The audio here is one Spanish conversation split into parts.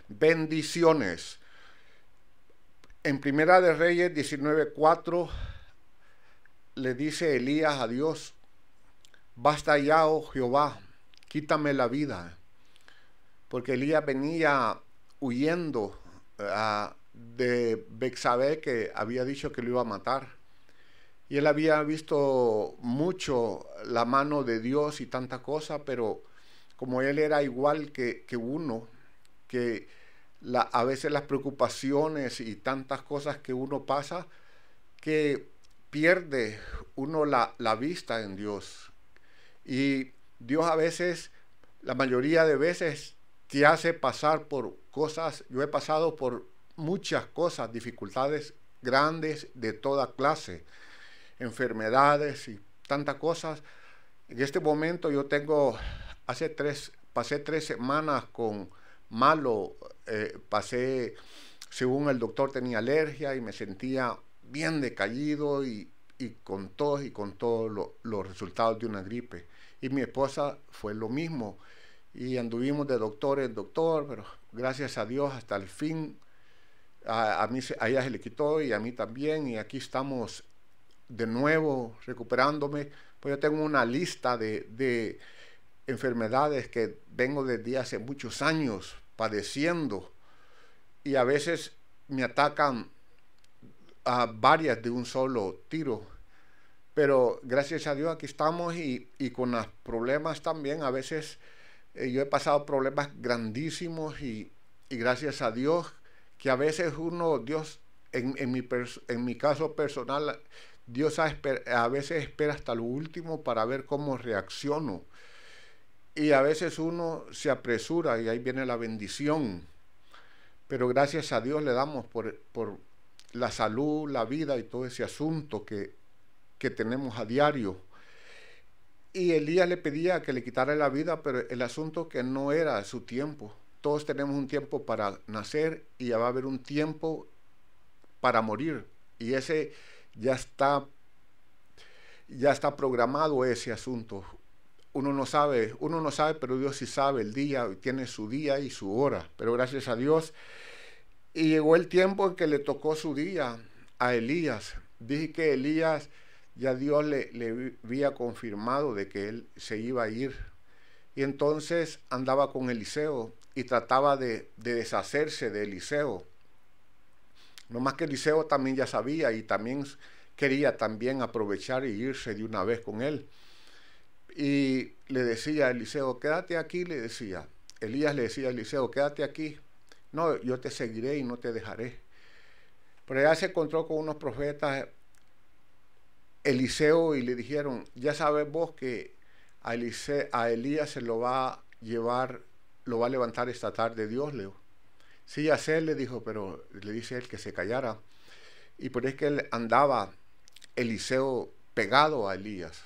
Bendiciones. En Primera de Reyes 19:4 le dice Elías a Dios: basta ya, oh Jehová, quítame la vida. Porque Elías venía huyendo de Betsabé, que había dicho que lo iba a matar. Y él había visto mucho la mano de Dios y tanta cosa, pero como él era igual que uno, que a veces las preocupaciones y tantas cosas que uno pasa, que pierde uno la vista en Dios. Y Dios a veces, la mayoría de veces, te hace pasar por cosas. Yo he pasado por muchas cosas, dificultades grandes de toda clase, enfermedades y tantas cosas. En este momento yo tengo, pasé 3 semanas con malo, según el doctor tenía alergia y me sentía bien decaído y con todos los resultados de una gripe. Y mi esposa fue lo mismo y anduvimos de doctor en doctor, pero gracias a Dios hasta el fin a ella se le quitó y a mí también, y aquí estamos de nuevo recuperándome. Pues yo tengo una lista de enfermedades que vengo desde hace muchos años padeciendo, y a veces me atacan a varias de un solo tiro. Pero gracias a Dios aquí estamos, y con los problemas también. A veces yo he pasado problemas grandísimos, y gracias a Dios que a veces Dios, en mi caso personal, Dios a veces espera hasta lo último para ver cómo reacciono. Y a veces uno se apresura y ahí viene la bendición. Pero gracias a Dios le damos por la salud, la vida y todo ese asunto que tenemos a diario. Y Elías le pedía que le quitara la vida, pero el asunto que no era su tiempo. Todos tenemos un tiempo para nacer y ya va a haber un tiempo para morir. Y ese ya está programado, ese asunto. Uno no sabe, pero Dios sí sabe el día, tiene su día y su hora. Pero gracias a Dios. Y llegó el tiempo en que le tocó su día a Elías. Dije que Elías, ya Dios le había confirmado de que él se iba a ir. Y entonces andaba con Eliseo y trataba de deshacerse de Eliseo. No más que Eliseo también ya sabía y también quería también aprovechar y irse de una vez con él. Y le decía a Eliseo: quédate aquí, le decía. Elías le decía a Eliseo: quédate aquí. No, yo te seguiré y no te dejaré. Pero ya se encontró con unos profetas, Eliseo, y le dijeron: ya sabes vos que a Elías se lo va a llevar, lo va a levantar esta tarde Dios, Leo. Sí, ya sé, le dijo, pero le dice él que se callara. Y por eso es que él andaba, Eliseo, pegado a Elías.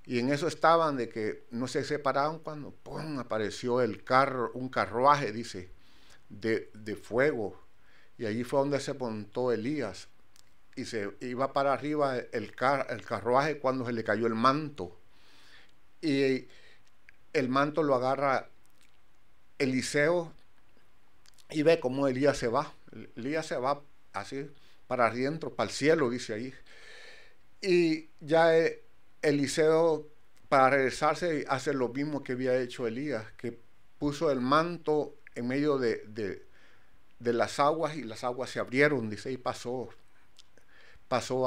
Y en eso estaban, de que no se separaban, cuando ¡pum!, apareció un carruaje, dice, de fuego. Y allí fue donde se montó Elías. Y se iba para arriba el carruaje cuando se le cayó el manto. Y el manto lo agarra Eliseo y ve cómo Elías se va. Elías se va así para adentro, para el cielo, dice ahí. Y ya Eliseo, para regresarse, hace lo mismo que había hecho Elías, que puso el manto en medio de las aguas, y las aguas se abrieron, dice, y pasó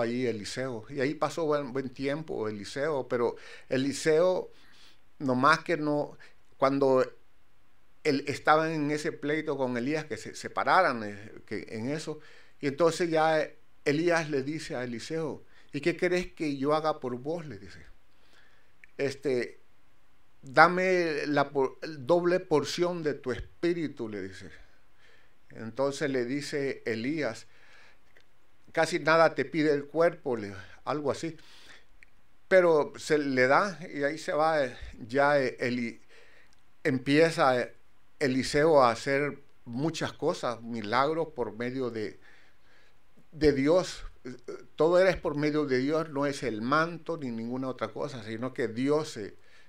ahí Eliseo. Y ahí pasó buen tiempo Eliseo, pero Eliseo, nomás que no, cuando él estaba en ese pleito con Elías, que se separaran en eso, y entonces ya Elías le dice a Eliseo: ¿y qué querés que yo haga por vos?, le dice. Dame la doble porción de tu espíritu, le dice. Entonces le dice Elías: casi nada te pide el cuerpo, algo así. Pero se le da, y ahí se va. Ya empieza Eliseo a hacer muchas cosas, milagros por medio de Dios. Todo es por medio de Dios, no es el manto ni ninguna otra cosa, sino que Dios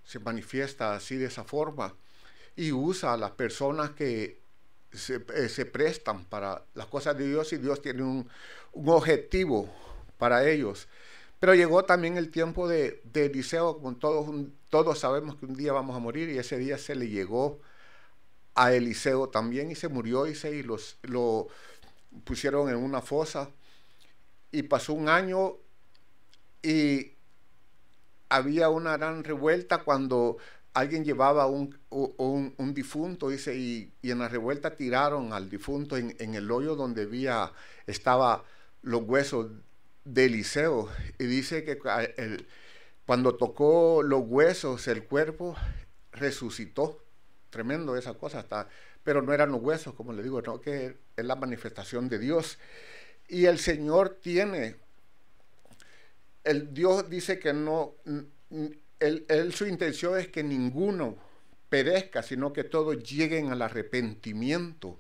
se manifiesta así, de esa forma, y usa a las personas que se prestan para las cosas de Dios y Dios tiene un objetivo para ellos. Pero llegó también el tiempo de Eliseo, como todos sabemos que un día vamos a morir, y ese día se le llegó a Eliseo también y se murió, y lo pusieron en una fosa, y pasó un año y había una gran revuelta cuando alguien llevaba un difunto, dice, y en la revuelta tiraron al difunto en el hoyo donde estaba los huesos de Eliseo, y dice que cuando tocó los huesos el cuerpo resucitó. Tremendo esa cosa, pero no eran los huesos, como le digo, no, que es la manifestación de Dios. Y el Señor Dios dice que no, su intención es que ninguno perezca, sino que todos lleguen al arrepentimiento.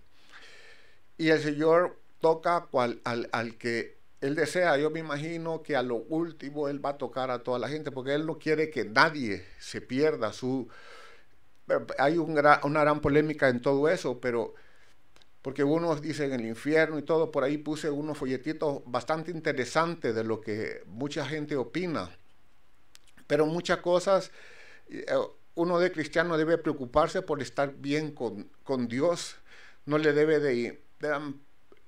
Y el Señor toca al que Él desea. Yo me imagino que a lo último Él va a tocar a toda la gente, porque Él no quiere que nadie se pierda. Hay una gran polémica en todo eso, pero porque unos dicen el infierno y todo. Por ahí puse unos folletitos bastante interesantes de lo que mucha gente opina. Pero muchas cosas, uno de cristiano debe preocuparse por estar bien con Dios. No le debe de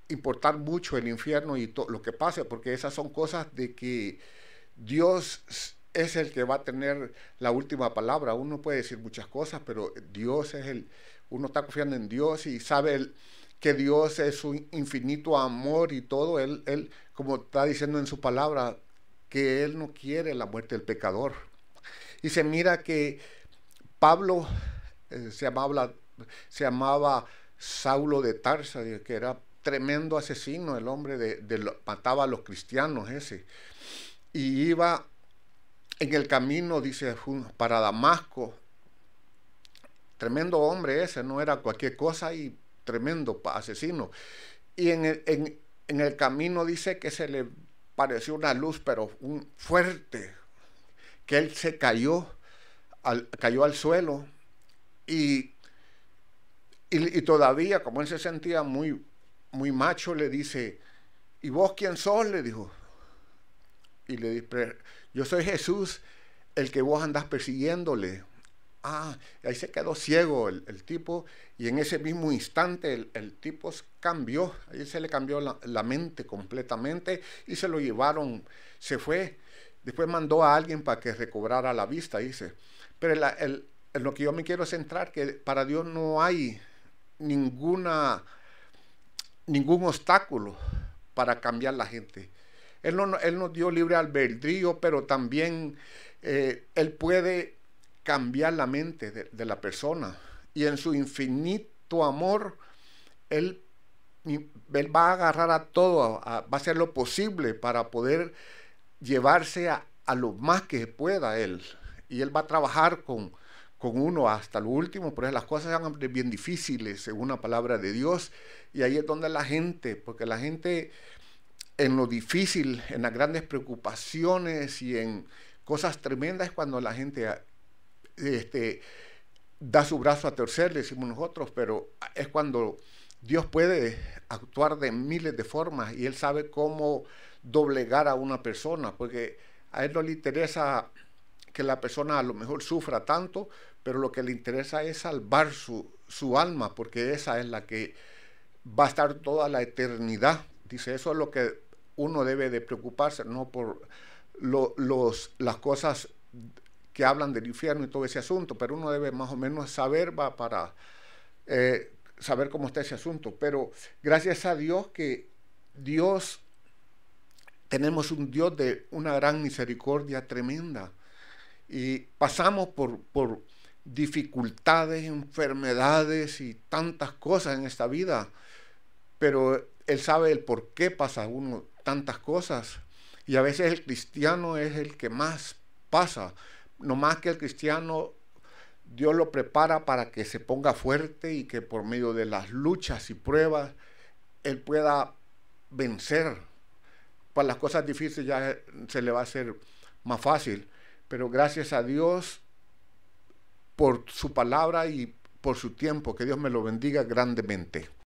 importar mucho el infierno y lo que pase, porque esas son cosas de que Dios es el que va a tener la última palabra. Uno puede decir muchas cosas, pero Dios uno está confiando en Dios y sabe que Dios es un infinito amor y todo. Él, como está diciendo en su palabra, que Él no quiere la muerte del pecador. Y se mira que Pablo se llamaba Saulo de Tarso, que era tremendo asesino, el hombre mataba a los cristianos ese. Y iba en el camino, dice, para Damasco. Tremendo hombre ese, no era cualquier cosa, y tremendo asesino. Y en el camino dice que se le pareció una luz, pero fuerte, que él se cayó al suelo, y todavía, como él se sentía muy, muy macho, le dice, ¿y vos quién sos?, le dijo. Y le dice, yo soy Jesús, el que vos andás persiguiéndole. Ahí se quedó ciego el tipo, y en ese mismo instante el tipo cambió. Ahí se le cambió la mente completamente, y se lo llevaron, se fue. Después mandó a alguien para que recobrara la vista, dice. Pero en lo que yo me quiero centrar, que para Dios no hay ningún obstáculo para cambiar la gente. Él nos dio libre albedrío, pero también Él puede cambiar la mente de la persona. Y en su infinito amor, Él va a agarrar a todo, va a hacer lo posible para poder llevarse a lo más que pueda Él. Y Él va a trabajar con uno hasta lo último, pero las cosas son bien difíciles, según la palabra de Dios. Y ahí es donde porque la gente en lo difícil, en las grandes preocupaciones y en cosas tremendas, es cuando la gente da su brazo a torcer, le decimos nosotros, pero es cuando Dios puede actuar de miles de formas, y Él sabe cómo doblegar a una persona, porque a Él no le interesa que la persona a lo mejor sufra tanto, pero lo que le interesa es salvar su alma, porque esa es la que va a estar toda la eternidad. Dice, eso es lo que uno debe de preocuparse, no por las cosas que hablan del infierno y todo ese asunto, pero uno debe más o menos saber, para saber cómo está ese asunto. Pero gracias a Dios que tenemos un Dios de una gran misericordia tremenda, y pasamos por dificultades, enfermedades y tantas cosas en esta vida, pero Él sabe el por qué pasa uno tantas cosas, y a veces el cristiano es el que más pasa. No más que el cristiano, Dios lo prepara para que se ponga fuerte, y que por medio de las luchas y pruebas Él pueda vencer. Para las cosas difíciles ya se le va a hacer más fácil, pero gracias a Dios por su palabra y por su tiempo. Que Dios me lo bendiga grandemente.